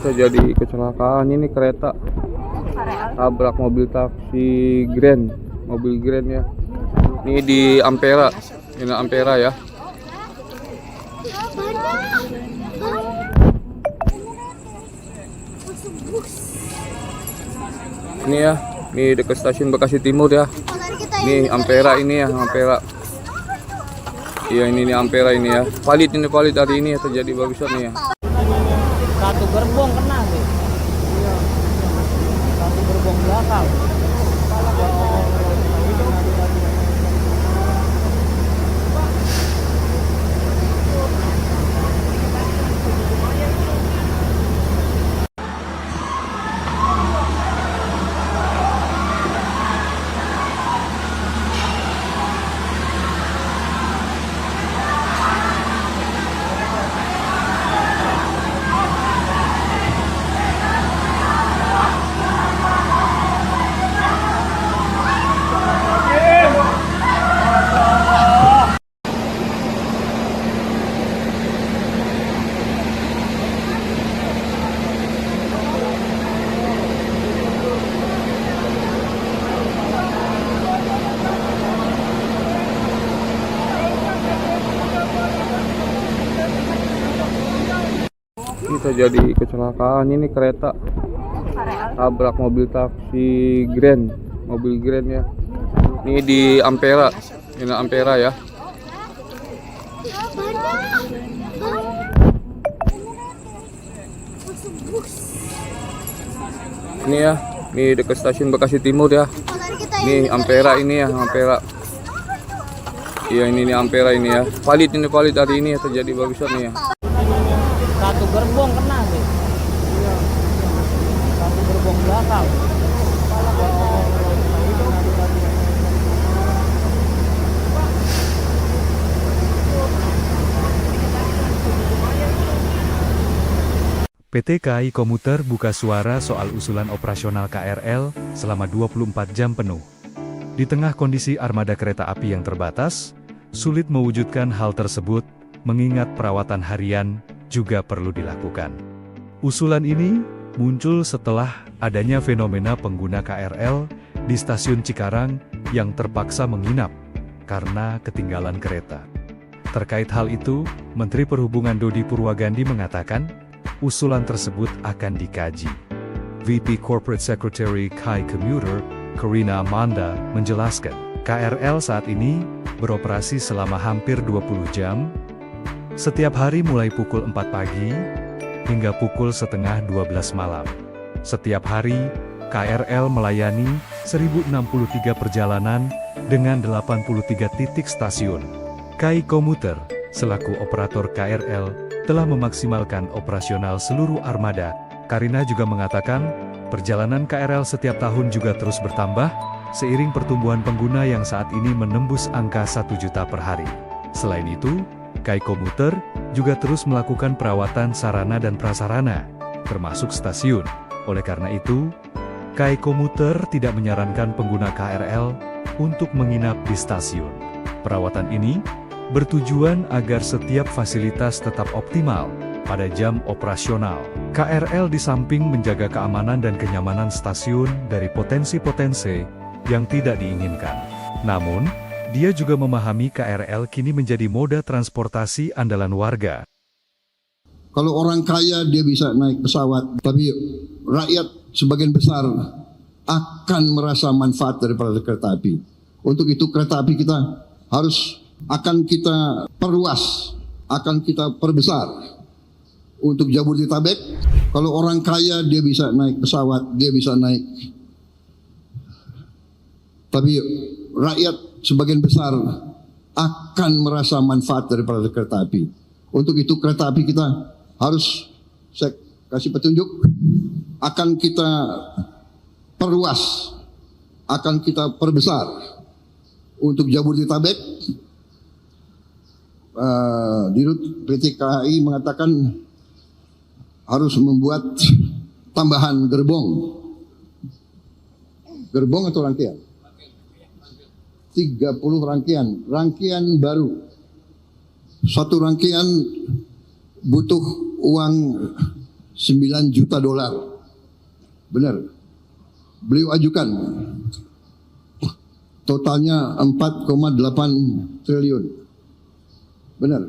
Terjadi kecelakaan ini, kereta tabrak mobil taksi Grand, mobil Grand ya. Ini di Ampera, ini Ampera ya. Ini ya, ini dekat stasiun Bekasi Timur ya. Ini Ampera, ini ya, Ampera. Iya, ini Ampera ini ya. Valid hari ini ya, terjadi barusan nih ya. Satu gerbong kena sih. Iya. Satu gerbong belakang. Ini terjadi kecelakaan ini, kereta tabrak mobil taksi Grand, mobil Grand ya. Ini di Ampera, ini Ampera ya. Ini ya, ini dekat stasiun Bekasi Timur ya. Ini Ampera, ini ya, Ampera. Iya, ini Ampera ini ya. Valid hari ini ya, terjadi barusan nih ya. Satu gerbong kena sih. Iya. Satu gerbong belakang. PT KAI Komuter buka suara soal usulan operasional KRL selama 24 jam penuh. Di tengah kondisi armada kereta api yang terbatas, sulit mewujudkan hal tersebut, mengingat perawatan harian juga perlu dilakukan. Usulan ini muncul setelah adanya fenomena pengguna KRL di stasiun Cikarang yang terpaksa menginap karena ketinggalan kereta. Terkait hal itu, Menteri Perhubungan Dodi Purwagandi mengatakan, usulan tersebut akan dikaji. VP Corporate Secretary KAI Komuter, Karina Amanda, menjelaskan, KRL saat ini beroperasi selama hampir 20 jam, setiap hari mulai pukul 4 pagi, hingga pukul setengah 12 malam. Setiap hari, KRL melayani 1063 perjalanan dengan 83 titik stasiun. KAI Komuter, selaku operator KRL, telah memaksimalkan operasional seluruh armada. Karina juga mengatakan, perjalanan KRL setiap tahun juga terus bertambah, seiring pertumbuhan pengguna yang saat ini menembus angka 1 juta per hari. Selain itu, KAI Komuter juga terus melakukan perawatan sarana dan prasarana, termasuk stasiun. Oleh karena itu, KAI Komuter tidak menyarankan pengguna KRL untuk menginap di stasiun. Perawatan ini bertujuan agar setiap fasilitas tetap optimal pada jam operasional. KRL di samping menjaga keamanan dan kenyamanan stasiun dari potensi-potensi yang tidak diinginkan. Namun, dia juga memahami KRL kini menjadi moda transportasi andalan warga. Kalau orang kaya dia bisa naik pesawat, tapi rakyat sebagian besar akan merasa manfaat daripada kereta api. Untuk itu kereta api kita akan kita perluas, akan kita perbesar. Untuk Jabodetabek, kalau orang kaya dia bisa naik pesawat, dia bisa naik. Tapi rakyat sebagian besar akan merasa manfaat daripada kereta api. Untuk itu kereta api kita saya kasih petunjuk, akan kita perluas, akan kita perbesar. Untuk Jabodetabek, Dirut PT KAI mengatakan harus membuat tambahan gerbong. Gerbong atau rangkaian? 30 rangkaian baru. Satu rangkaian butuh uang 9 juta dolar. Benar. Beliau ajukan. Totalnya 4,8 triliun. Benar.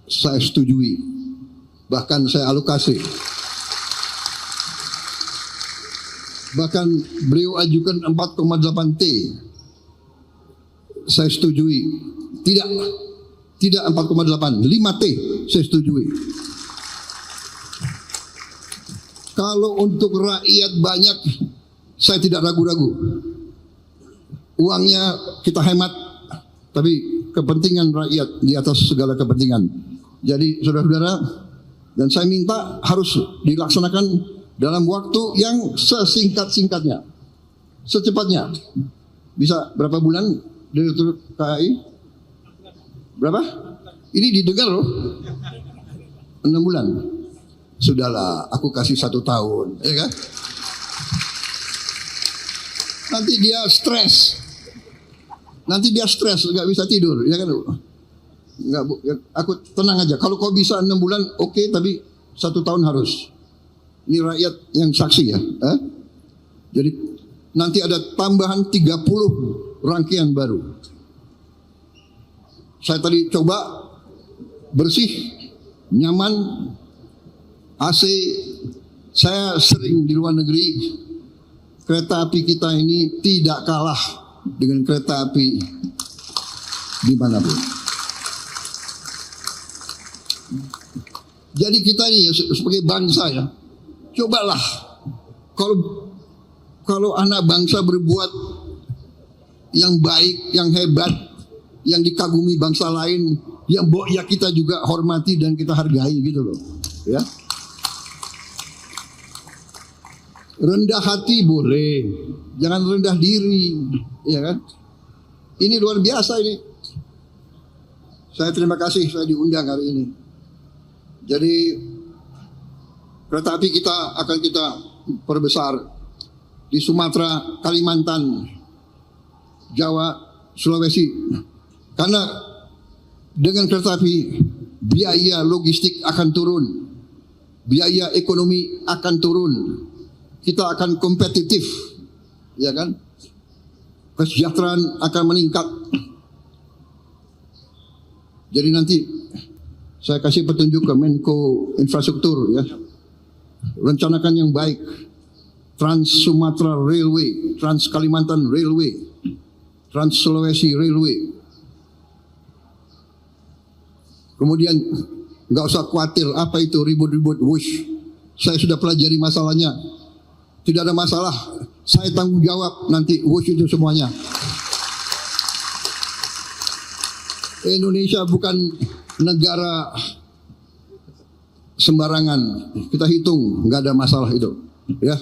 Saya setujui. Bahkan saya alokasi. Bahkan beliau ajukan 4,8 T. Saya setujui. Tidak 4,8, 5 T saya setujui. Kalau untuk rakyat banyak, saya tidak ragu-ragu. Uangnya kita hemat, tapi kepentingan rakyat di atas segala kepentingan. Jadi saudara-saudara, dan saya minta harus dilaksanakan dalam waktu yang sesingkat-singkatnya, secepatnya. Bisa berapa bulan Direktur KAI? Berapa? Ini didengar loh. 6 bulan. Sudahlah, aku kasih 1 tahun, ya kan? Nanti dia stres, nggak bisa tidur, ya kan? Nggak, aku tenang aja. Kalau kau bisa 6 bulan, oke, tapi 1 tahun harus. Ini rakyat yang saksi ya. Jadi nanti ada tambahan 30 rangkaian baru. Saya tadi coba bersih, nyaman, AC. Saya sering di luar negeri. Kereta api kita ini tidak kalah dengan kereta api dimanapun. Jadi kita ini ya, sebagai bangsa ya, cobalah kalau anak bangsa berbuat yang baik, yang hebat, yang dikagumi bangsa lain, yang ya kita juga hormati dan kita hargai gitu loh, ya. Rendah hati boleh, jangan rendah diri, ya kan? Ini luar biasa ini. Saya terima kasih saya diundang hari ini. Jadi kereta api kita akan kita perbesar di Sumatera, Kalimantan, Jawa, Sulawesi. Karena dengan kereta api biaya logistik akan turun, biaya ekonomi akan turun. Kita akan kompetitif, ya kan? Kesejahteraan akan meningkat. Jadi nanti saya kasih petunjuk ke Menko Infrastruktur ya. Rencanakan yang baik. Trans Sumatera Railway, Trans Kalimantan Railway, Trans Sulawesi Railway. Kemudian nggak usah khawatir apa itu ribut-ribut wush. Saya sudah pelajari masalahnya. Tidak ada masalah, saya tanggung jawab nanti wush itu semuanya. Indonesia bukan negara sembarangan, kita hitung nggak ada masalah itu, ya.